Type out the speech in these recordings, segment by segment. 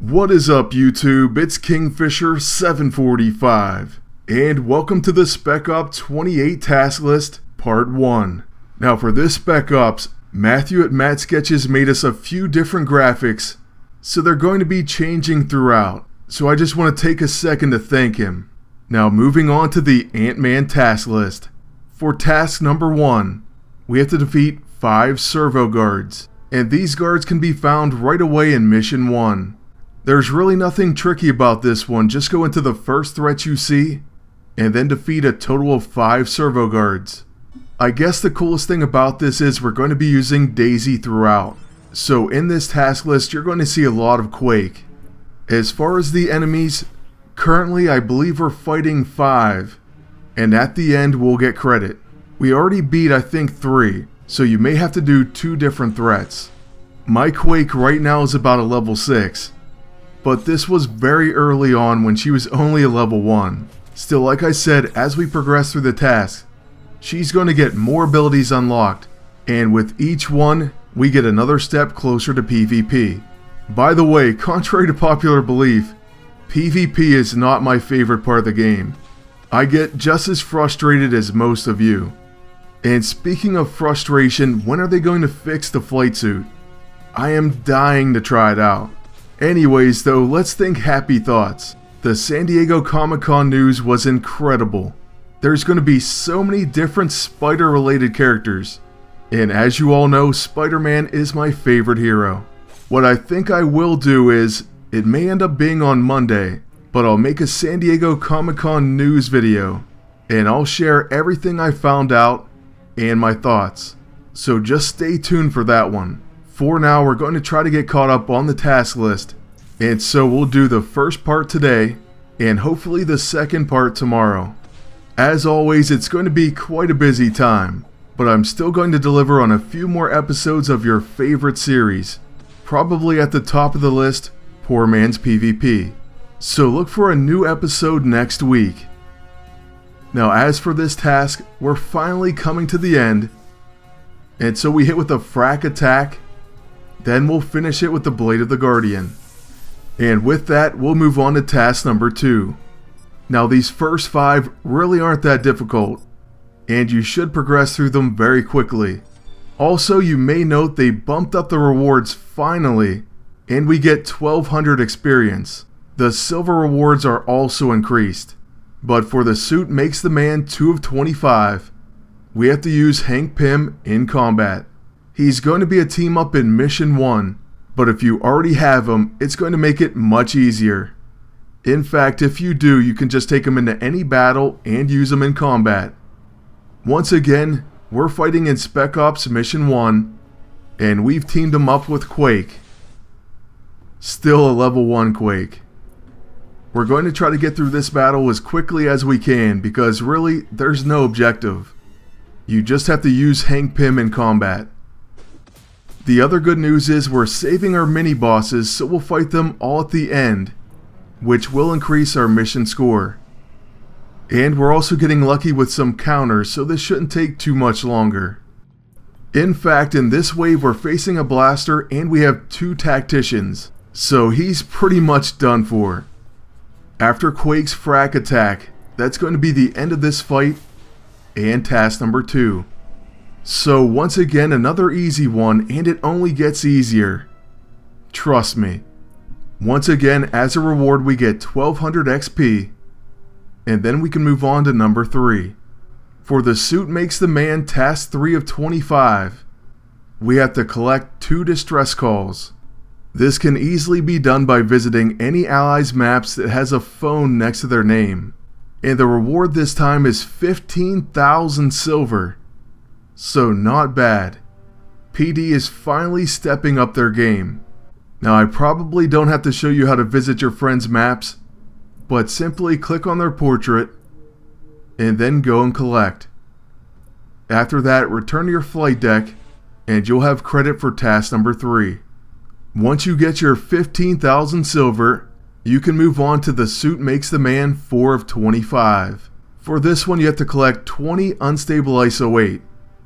What is up, YouTube? It's Kingfisher745, and welcome to the Spec Ops 28 task list, Part 1. Now for this Spec Ops, Matthew at Matt Sketches made us a few different graphics, so they're going to be changing throughout, so I just want to take a second to thank him. Now moving on to the AntMan task list. For task number 1, we have to defeat 5 Servo guards, and these guards can be found right away in Mission 1. There's really nothing tricky about this one, just go into the first threat you see, and then defeat a total of 5 Servo guards. I guess the coolest thing about this is we're going to be using Daisy throughout, so in this task list you're going to see a lot of Quake. As far as the enemies, currently I believe we're fighting 5, and at the end we'll get credit. We already beat I think 3, so you may have to do 2 different threats. My Quake right now is about a level 6. But this was very early on when she was only a level 1. Still, like I said, as we progress through the task, she's going to get more abilities unlocked, and with each one, we get another step closer to PvP. By the way, contrary to popular belief, PvP is not my favorite part of the game. I get just as frustrated as most of you. And speaking of frustration, when are they going to fix the flight suit? I am dying to try it out. Anyways though, let's think happy thoughts. The San Diego Comic-Con news was incredible. There's going to be so many different spider related characters. And as you all know, Spider-Man is my favorite hero. What I think I will do is, it may end up being on Monday, but I'll make a San Diego Comic-Con news video. And I'll share everything I found out and my thoughts. So just stay tuned for that one. For now, we're going to try to get caught up on the task list, and so we'll do the first part today, and hopefully the second part tomorrow. As always, it's going to be quite a busy time, but I'm still going to deliver on a few more episodes of your favorite series. Probably at the top of the list, Poor Man's PvP. So look for a new episode next week. Now as for this task, we're finally coming to the end, and so we hit with a frack attack. Then we'll finish it with the Blade of the Guardian. And with that, we'll move on to task number 2. Now these first 5 really aren't that difficult, and you should progress through them very quickly. Also, you may note they bumped up the rewards finally, and we get 1200 experience. The silver rewards are also increased. But for the suit makes the man 2 of 25, we have to use Hank Pym in combat. He's going to be a team up in Mission 1, but if you already have him, it's going to make it much easier. In fact, if you do, you can just take him into any battle and use him in combat. Once again, we're fighting in Spec Ops Mission 1, and we've teamed him up with Quake. Still a level 1 Quake. We're going to try to get through this battle as quickly as we can, because really, there's no objective. You just have to use Hank Pym in combat. The other good news is we're saving our mini-bosses, so we'll fight them all at the end, which will increase our mission score. And we're also getting lucky with some counters, so this shouldn't take too much longer. In fact, in this wave we're facing a blaster and we have 2 tacticians, so he's pretty much done for. After Quake's frack attack, that's going to be the end of this fight and task number 2. So once again, another easy one, and it only gets easier. Trust me. Once again, as a reward we get 1200 XP, and then we can move on to number 3. For the suit makes the man task 3 of 25, we have to collect 2 distress calls. This can easily be done by visiting any ally's maps that has a phone next to their name, and the reward this time is 15,000 silver. So not bad. PD is finally stepping up their game. Now I probably don't have to show you how to visit your friends' maps, but simply click on their portrait and then go and collect. After that, return to your flight deck and you'll have credit for task number 3. Once you get your 15,000 silver, you can move on to the suit makes the man 4 of 25. For this one you have to collect 20 unstable ISO 8.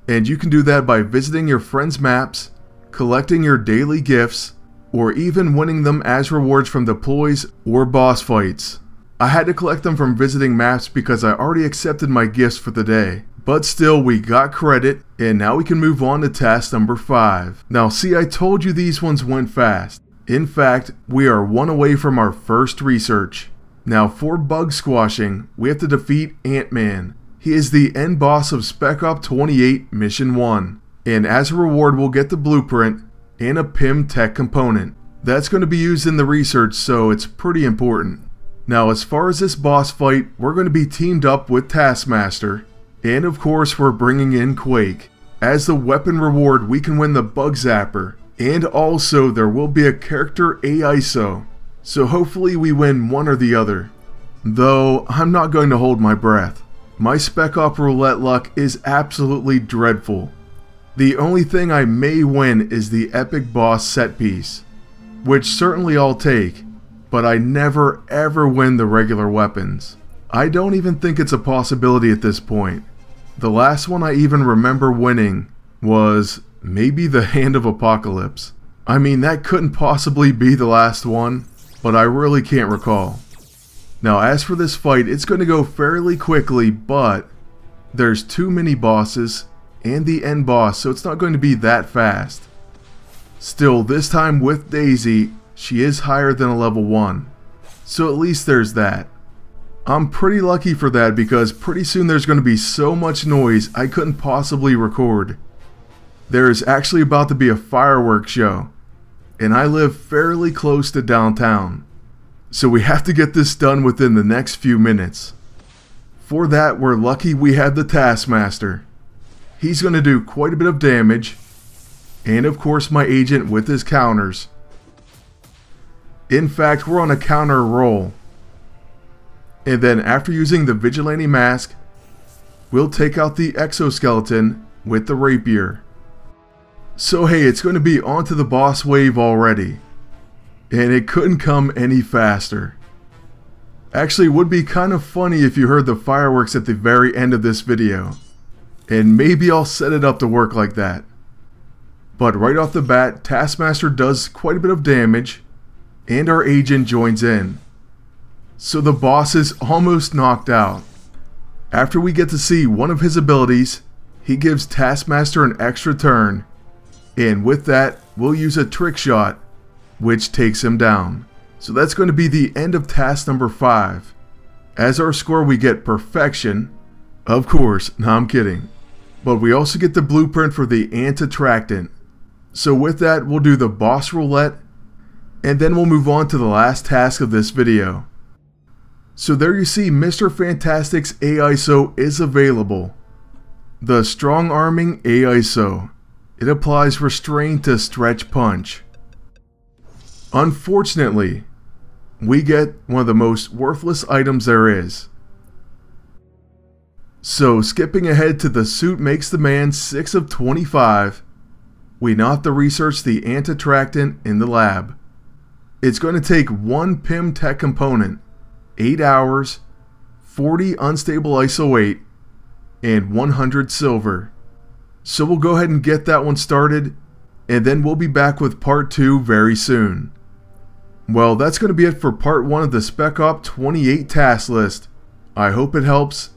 And you can do that by visiting your friends' maps, collecting your daily gifts, or even winning them as rewards from deploys or boss fights. I had to collect them from visiting maps because I already accepted my gifts for the day. But still, we got credit, and now we can move on to task number 5. Now see, I told you these ones went fast. In fact, we are one away from our first research. Now for bug squashing, we have to defeat AntMan. He is the end boss of Spec Op 28 Mission 1. And as a reward, we'll get the blueprint and a PIM tech component. That's going to be used in the research, so it's pretty important. Now as far as this boss fight, we're going to be teamed up with Taskmaster. And of course, we're bringing in Quake. As the weapon reward, we can win the Bug Zapper. And also, there will be a character AISO. So hopefully we win one or the other. Though, I'm not going to hold my breath. My Spec Op roulette luck is absolutely dreadful. The only thing I may win is the epic boss set piece, which certainly I'll take, but I never ever win the regular weapons. I don't even think it's a possibility at this point. The last one I even remember winning was maybe the Hand of Apocalypse. I mean, that couldn't possibly be the last one, but I really can't recall. Now as for this fight, it's going to go fairly quickly, but there's too many bosses and the end boss, so it's not going to be that fast. Still, this time with Daisy, she is higher than a level 1, so at least there's that. I'm pretty lucky for that because pretty soon there's going to be so much noise I couldn't possibly record. There is actually about to be a fireworks show, and I live fairly close to downtown, so we have to get this done within the next few minutes. For that, we're lucky we have the Taskmaster. He's going to do quite a bit of damage, and of course my agent with his counters. In fact, we're on a counter roll. And then after using the Vigilante Mask, we'll take out the Exoskeleton with the Rapier. So hey, it's going to be onto the boss wave already. And it couldn't come any faster. Actually, it would be kind of funny if you heard the fireworks at the very end of this video. And maybe I'll set it up to work like that. But right off the bat, Taskmaster does quite a bit of damage, and our agent joins in. So the boss is almost knocked out. After we get to see one of his abilities, he gives Taskmaster an extra turn, and with that, we'll use a trick shot, which takes him down. So that's going to be the end of task number 5. As our score, we get perfection. Of course, no, I'm kidding. But we also get the blueprint for the Attractant. So with that, we'll do the boss roulette, and then we'll move on to the last task of this video. So there you see, Mr. Fantastic's AISO is available. The Strong Arming AISO. It applies Restrain to Stretch Punch. Unfortunately, we get one of the most worthless items there is. So skipping ahead to the Suit Makes the Man 6 of 25, we now have to research the Attractant in the lab. It's going to take 1 PIM tech component, 8 hours, 40 unstable ISO weight, and 100 silver. So we'll go ahead and get that one started, and then we'll be back with part 2 very soon. Well, that's going to be it for part 1 of the Spec Op 28 task list. I hope it helps,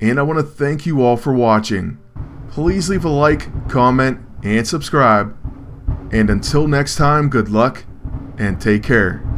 and I want to thank you all for watching. Please leave a like, comment, and subscribe. And until next time, good luck, and take care.